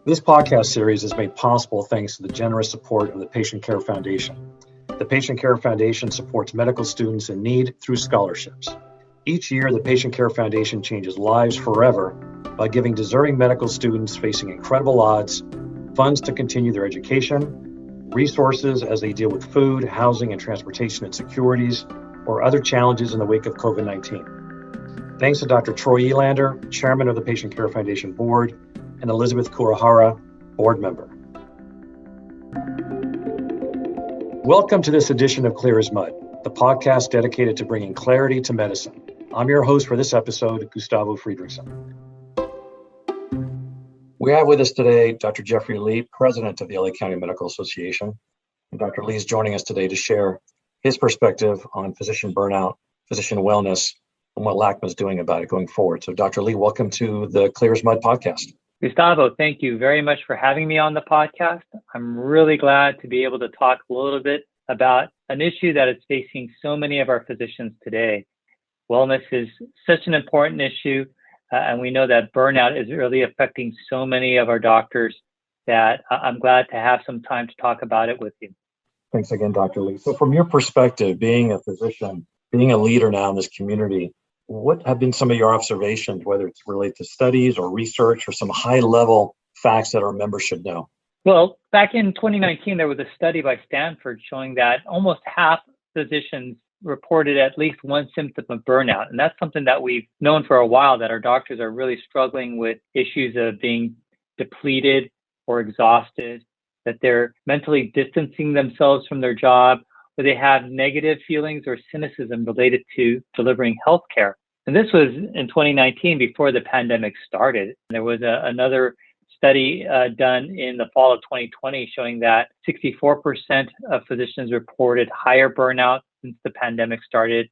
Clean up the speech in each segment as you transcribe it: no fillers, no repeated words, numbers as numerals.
This podcast series is made possible thanks to the generous support of the Patient Care Foundation. The Patient Care Foundation supports medical students in need through scholarships. Each year, the Patient Care Foundation changes lives forever by giving deserving medical students facing incredible odds funds to continue their education, resources as they deal with food, housing, and transportation insecurities, or other challenges in the wake of COVID-19. Thanks to Dr. Troy Elander, Chairman of the Patient Care Foundation Board, and Elizabeth Kurihara, Board Member. Welcome to this edition of Clear as Mud, the podcast dedicated to bringing clarity to medicine. I'm your host for this episode, Gustavo Friedrichsen. We have with us today Dr. Jeffery Lee, President of the LA County Medical Association. And Dr. Lee is joining us today to share his perspective on physician burnout, physician wellness, and what LACMA is doing about it going forward. So Dr. Lee, welcome to the Clear as Mud podcast. Gustavo, thank you very much for having me on the podcast. I'm really glad to be able to talk a little bit about an issue that is facing so many of our physicians today. Wellness is such an important issue, and we know that burnout is really affecting so many of our doctors that I'm glad to have some time to talk about it with you. Thanks again, Dr. Lee. So from your perspective, being a physician, being a leader now in this community, what have been some of your observations, whether it's related to studies or research or some high-level facts that our members should know? Well, back in 2019, there was a study by Stanford showing that almost half physicians reported at least one symptom of burnout. And that's something that we've known for a while, that our doctors are really struggling with issues of being depleted or exhausted, that they're mentally distancing themselves from their job, or they have negative feelings or cynicism related to delivering healthcare. And this was in 2019 before the pandemic started. There was another study done in the fall of 2020 showing that 64% of physicians reported higher burnout since the pandemic started,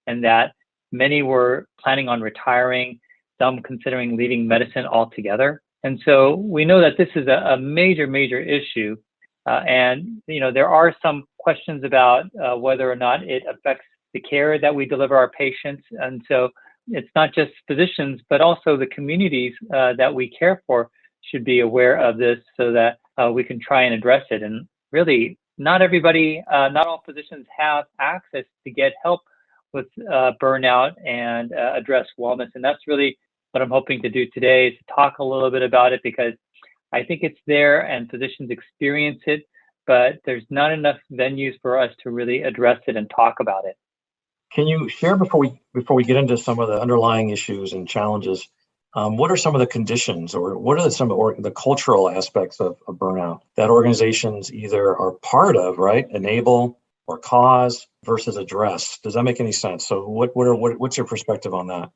and that many were planning on retiring, some considering leaving medicine altogether. And so we know that this is a major issue. And there are some questions about whether or not it affects the care that we deliver our patients. And so it's not just physicians, but also the communities that we care for should be aware of this so that we can try and address it. And really, not everybody, not all physicians have access to get help with burnout and address wellness. And that's really what I'm hoping to do today, is to talk a little bit about it, because I think it's there and physicians experience it, but there's not enough venues for us to really address it and talk about it. Can you share, before we get into some of the underlying issues and challenges, what are some of the conditions, or what are some of the cultural aspects of burnout that organizations either are part of, right, enable or cause versus address? Does that make any sense? So what's your perspective on that?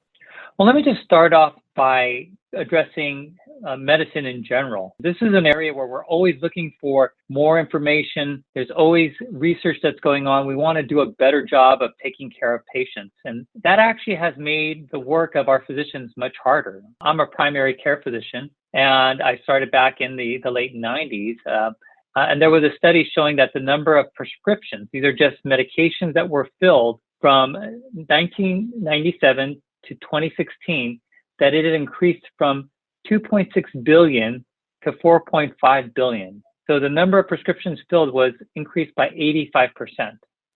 Well, let me just start off by addressing medicine in general. This is an area where we're always looking for more information. There's always research that's going on. We want to do a better job of taking care of patients. And that actually has made the work of our physicians much harder. I'm a primary care physician, and I started back in the late 90s. And there was a study showing that the number of prescriptions, these are just medications that were filled from 1997 to 2016, that it had increased from 2.6 billion to 4.5 billion. So the number of prescriptions filled was increased by 85%.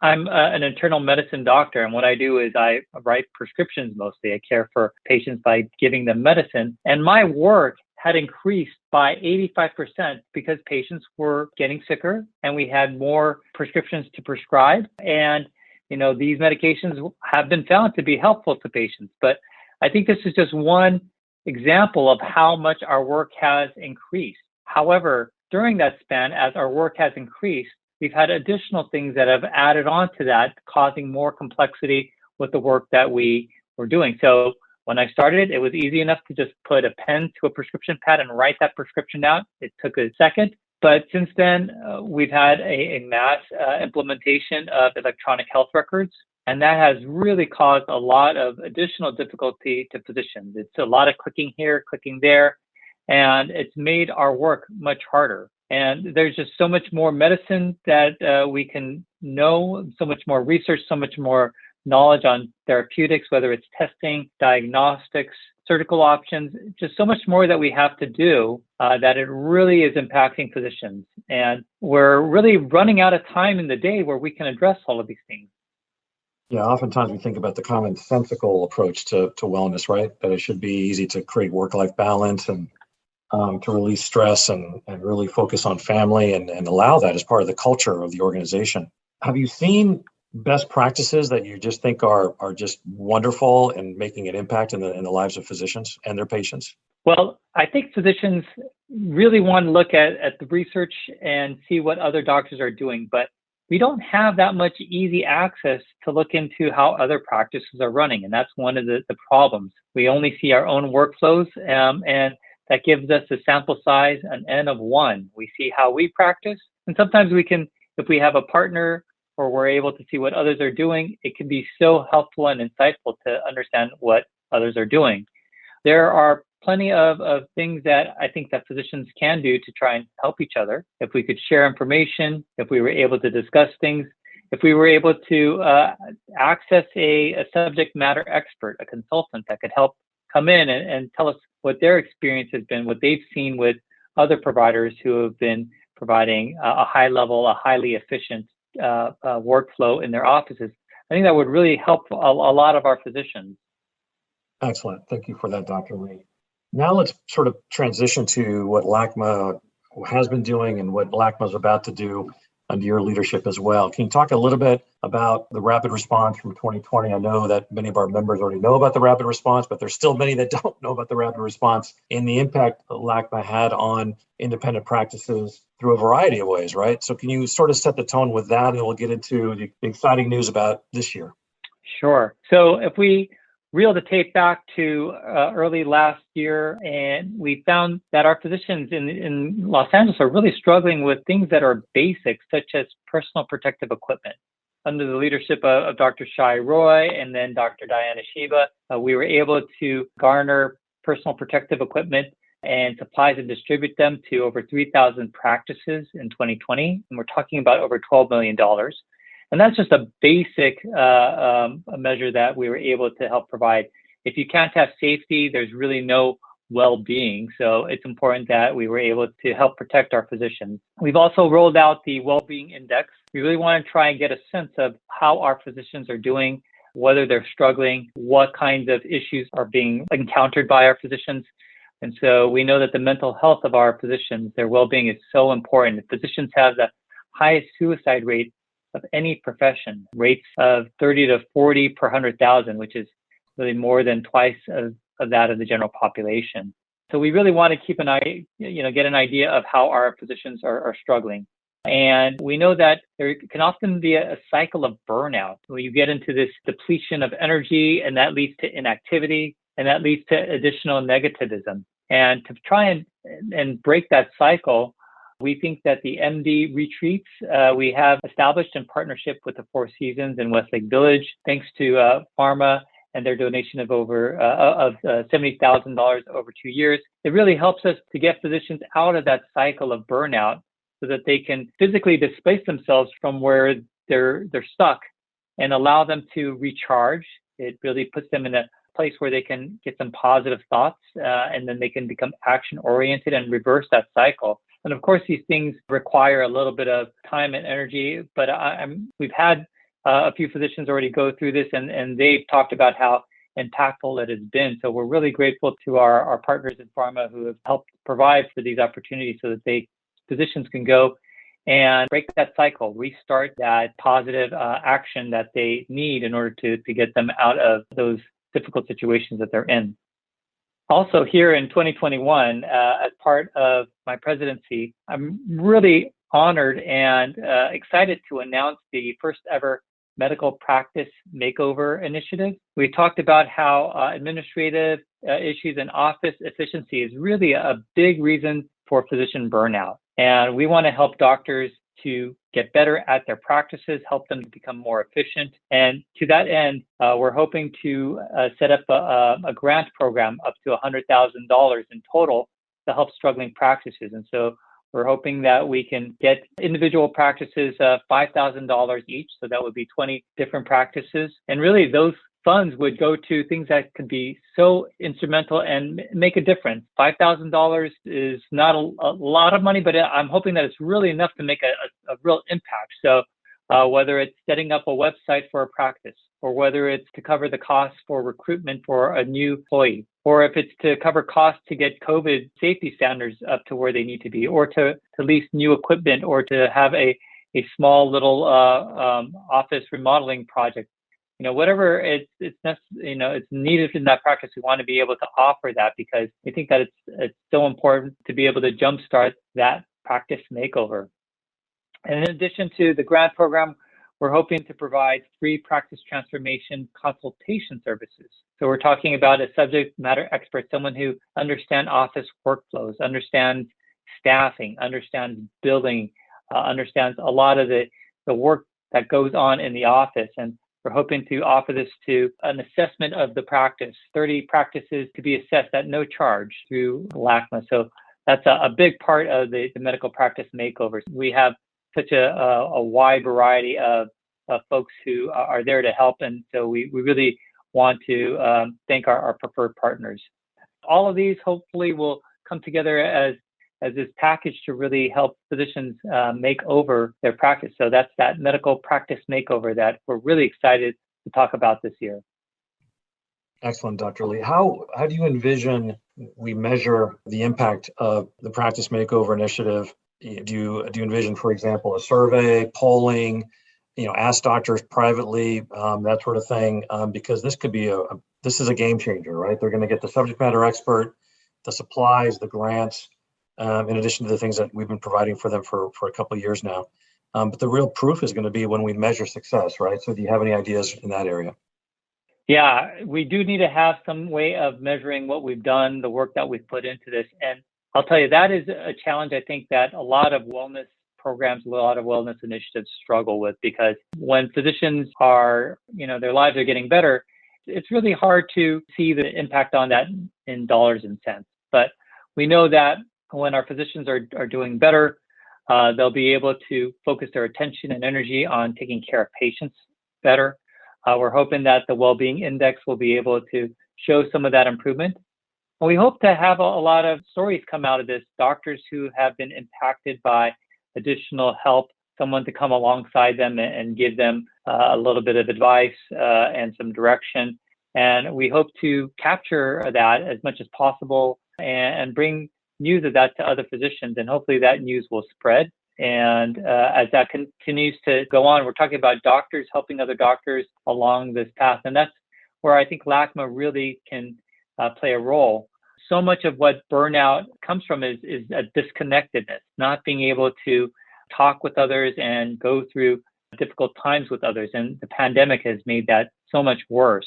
I'm an internal medicine doctor, and what I do is I write prescriptions mostly. I care for patients by giving them medicine. And my work had increased by 85% because patients were getting sicker and we had more prescriptions to prescribe. And these medications have been found to be helpful to patients. But I think this is just one example of how much our work has increased. However, during that span, as our work has increased, we've had additional things that have added on to that, causing more complexity with the work that we were doing. So when I started, it was easy enough to just put a pen to a prescription pad and write that prescription out. It took a second. But since then, we've had a mass implementation of electronic health records, and that has really caused a lot of additional difficulty to physicians. It's a lot of clicking here, clicking there, and it's made our work much harder. And there's just so much more medicine that we can know, so much more research, so much more knowledge on therapeutics, whether it's testing, diagnostics, surgical options, just so much more that we have to do that it really is impacting physicians. And we're really running out of time in the day where we can address all of these things. Yeah, oftentimes we think about the commonsensical approach to wellness, right? That it should be easy to create work-life balance and to release stress and really focus on family and allow that as part of the culture of the organization. Have you seen best practices that you just think are just wonderful and making an impact in the lives of physicians and their patients? Well, I think physicians really want to look at the research and see what other doctors are doing, but we don't have that much easy access to look into how other practices are running. And that's one of the problems. We only see our own workflows, and that gives us a sample size, an N of 1. We see how we practice. And sometimes we can, if we have a partner or we're able to see what others are doing, it can be so helpful and insightful to understand what others are doing. There are plenty of things that I think that physicians can do to try and help each other. If we could share information, if we were able to discuss things, if we were able to access a subject matter expert, a consultant that could help come in and tell us what their experience has been, what they've seen with other providers who have been providing a high level, a highly efficient workflow in their offices. I think that would really help a lot of our physicians. Excellent. Thank you for that, Dr. Lee. Now let's sort of transition to what LACMA has been doing and what LACMA is about to do under your leadership as well. Can you talk a little bit about the rapid response from 2020? I know that many of our members already know about the rapid response, but there's still many that don't know about the rapid response and the impact that LACMA had on independent practices through a variety of ways, right? So can you sort of set the tone with that, and we'll get into the exciting news about this year? Sure. So if we reel the tape back to early last year, and we found that our physicians in Los Angeles are really struggling with things that are basic, such as personal protective equipment. Under the leadership of Dr. Shai Roy and then Dr. Diana Shiba, we were able to garner personal protective equipment and supplies and distribute them to over 3,000 practices in 2020. And we're talking about over $12 million. And that's just a basic measure that we were able to help provide. If you can't have safety, there's really no well-being. So it's important that we were able to help protect our physicians. We've also rolled out the Well-Being Index. We really want to try and get a sense of how our physicians are doing, whether they're struggling, what kinds of issues are being encountered by our physicians. And so we know that the mental health of our physicians, their well-being is so important. Physicians have the highest suicide rate of any profession, rates of 30 to 40 per 100,000, which is really more than twice of that of the general population. So we really want to keep an eye, get an idea of how our physicians are struggling. And we know that there can often be a cycle of burnout where you get into this depletion of energy, and that leads to inactivity, and that leads to additional negativism. And to try and break that cycle, we think that the MD retreats we have established in partnership with the Four Seasons in Westlake Village, thanks to Pharma and their donation of over $70,000 over 2 years. It really helps us to get physicians out of that cycle of burnout so that they can physically displace themselves from where they're stuck and allow them to recharge. It really puts them in a place where they can get some positive thoughts and then they can become action oriented and reverse that cycle. And of course, these things require a little bit of time and energy, but we've had a few physicians already go through this, and they've talked about how impactful it has been. So we're really grateful to our partners in pharma who have helped provide for these opportunities so that physicians can go and break that cycle, restart that positive action that they need in order to get them out of those difficult situations that they're in. Also here in 2021, as part of my presidency, I'm really honored and excited to announce the first ever medical practice makeover initiative. We talked about how administrative issues and office efficiency is really a big reason for physician burnout. And we want to help doctors to get better at their practices, help them to become more efficient. And to that end, we're hoping to set up a grant program up to $100,000 in total to help struggling practices. And so we're hoping that we can get individual practices $5,000 each. So that would be 20 different practices. And really those funds would go to things that could be so instrumental and make a difference. $5,000 is not a lot of money, but I'm hoping that it's really enough to make a real impact. So whether it's setting up a website for a practice, or whether it's to cover the costs for recruitment for a new employee, or if it's to cover costs to get COVID safety standards up to where they need to be, or to lease new equipment, or to have a small little office remodeling project. Whatever it's needed in that practice, we want to be able to offer that, because we think that it's so important to be able to jumpstart that practice makeover. And in addition to the grant program, we're hoping to provide free practice transformation consultation services. So we're talking about a subject matter expert, someone who understands office workflows, understands staffing, understands billing, understands a lot of the work that goes on in the office. And we're hoping to offer this to an assessment of the practice, 30 practices to be assessed at no charge through LACMA. So that's a big part of the medical practice makeovers. We have such a wide variety of folks who are there to help. And so we really want to thank our preferred partners. All of these hopefully will come together as this package to really help physicians make over their practice. So that's that medical practice makeover that we're really excited to talk about this year. Excellent, Dr. Lee. How do you envision we measure the impact of the practice makeover initiative? Do you envision, for example, a survey, polling, ask doctors privately, that sort of thing? Because this could be this is a game changer, right? They're going to get the subject matter expert, the supplies, the grants, in addition to the things that we've been providing for them for a couple of years now. But the real proof is going to be when we measure success, right? So do you have any ideas in that area? Yeah, we do need to have some way of measuring what we've done, the work that we've put into this. And I'll tell you, that is a challenge I think that a lot of wellness programs, a lot of wellness initiatives struggle with, because when physicians are, their lives are getting better, it's really hard to see the impact on that in dollars and cents. But we know that when our physicians are doing better, they'll be able to focus their attention and energy on taking care of patients better. We're hoping that the well-being index will be able to show some of that improvement. And we hope to have a lot of stories come out of this, doctors who have been impacted by additional help, someone to come alongside them and give them a little bit of advice and some direction. And we hope to capture that as much as possible and bring news of that to other physicians. And hopefully that news will spread. And as that continues to go on, we're talking about doctors helping other doctors along this path. And that's where I think LACMA really can play a role. So much of what burnout comes from is a disconnectedness, not being able to talk with others and go through difficult times with others. And the pandemic has made that so much worse.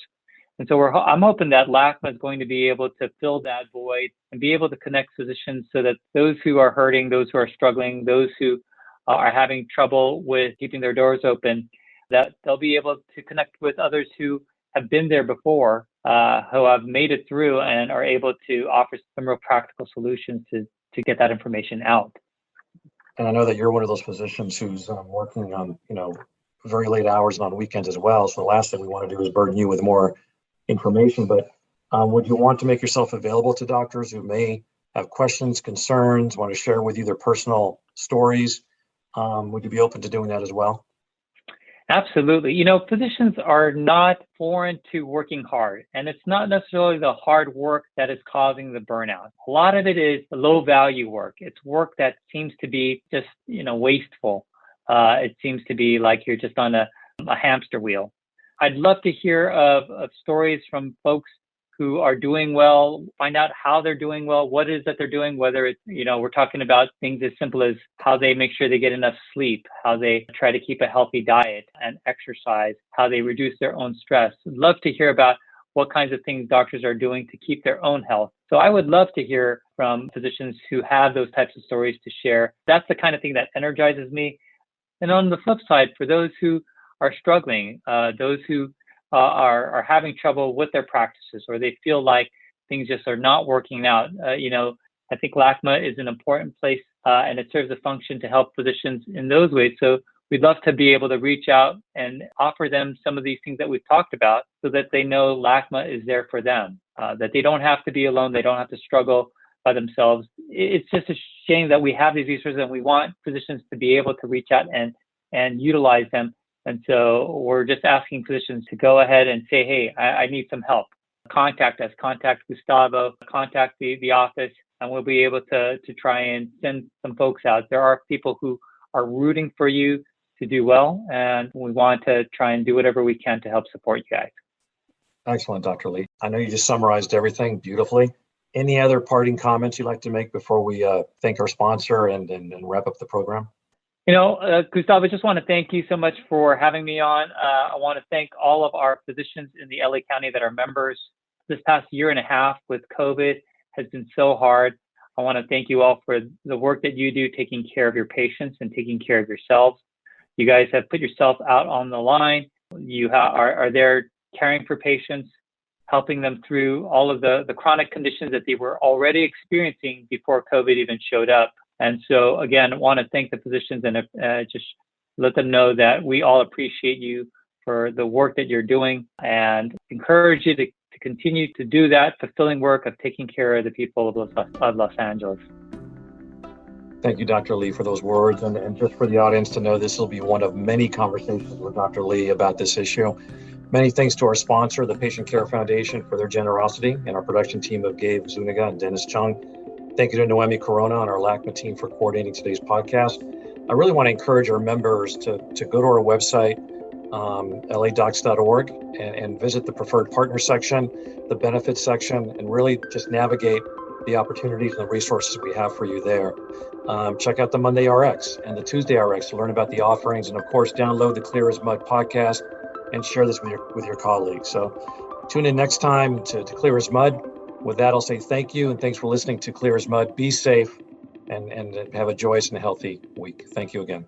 And so I'm hoping that LACMA is going to be able to fill that void and be able to connect physicians so that those who are hurting, those who are struggling, those who are having trouble with keeping their doors open, that they'll be able to connect with others who have been there before, who have made it through and are able to offer some real practical solutions to get that information out. And I know that you're one of those physicians who's working on, very late hours and on weekends as well. So the last thing we want to do is burden you with more information, but would you want to make yourself available to doctors who may have questions, concerns, want to share with you their personal stories? Would you be open to doing that as well? Absolutely. Physicians are not foreign to working hard, and it's not necessarily the hard work that is causing the burnout. A lot of it is low value work. It's work that seems to be just, wasteful. It seems to be like you're just on a hamster wheel. I'd love to hear of stories from folks who are doing well, find out how they're doing well, what it is that they're doing, whether it's, we're talking about things as simple as how they make sure they get enough sleep, how they try to keep a healthy diet and exercise, how they reduce their own stress. I'd love to hear about what kinds of things doctors are doing to keep their own health. So I would love to hear from physicians who have those types of stories to share. That's the kind of thing that energizes me. And on the flip side, for those who are struggling, those who are having trouble with their practices, or they feel like things just are not working out. I think LACMA is an important place and it serves a function to help physicians in those ways. So we'd love to be able to reach out and offer them some of these things that we've talked about so that they know LACMA is there for them, that they don't have to be alone. They don't have to struggle by themselves. It's just a shame that we have these resources and we want physicians to be able to reach out and utilize them. And so we're just asking physicians to go ahead and say, hey, I need some help. Contact us, contact Gustavo, contact the office, and we'll be able to try and send some folks out. There are people who are rooting for you to do well, and we want to try and do whatever we can to help support you guys. Excellent, Dr. Lee. I know you just summarized everything beautifully. Any other parting comments you'd like to make before we thank our sponsor and wrap up the program? Gustavo, I just want to thank you so much for having me on. I want to thank all of our physicians in the LA County that are members. This past year and a half with COVID has been so hard. I want to thank you all for the work that you do, taking care of your patients and taking care of yourselves. You guys have put yourself out on the line. You are there caring for patients, helping them through all of the chronic conditions that they were already experiencing before COVID even showed up. And so, again, I want to thank the physicians and just let them know that we all appreciate you for the work that you're doing and encourage you to continue to do that fulfilling work of taking care of the people of Los Angeles. Thank you, Dr. Lee, for those words. And just for the audience to know, this will be one of many conversations with Dr. Lee about this issue. Many thanks to our sponsor, the Patient Care Foundation, for their generosity, and our production team of Gabe Zuniga and Dennis Chung. Thank you to Noemi Corona and our LACMA team for coordinating today's podcast. I really want to encourage our members to go to our website, ladocs.org, and visit the preferred partner section, the benefits section, and really just navigate the opportunities and the resources we have for you there. Check out the Monday RX and the Tuesday RX to learn about the offerings, and of course, download the Clear as Mud podcast and share this with your colleagues. So tune in next time to Clear as Mud. With that, I'll say thank you and thanks for listening to Clear as Mud. Be safe and have a joyous and healthy week. Thank you again.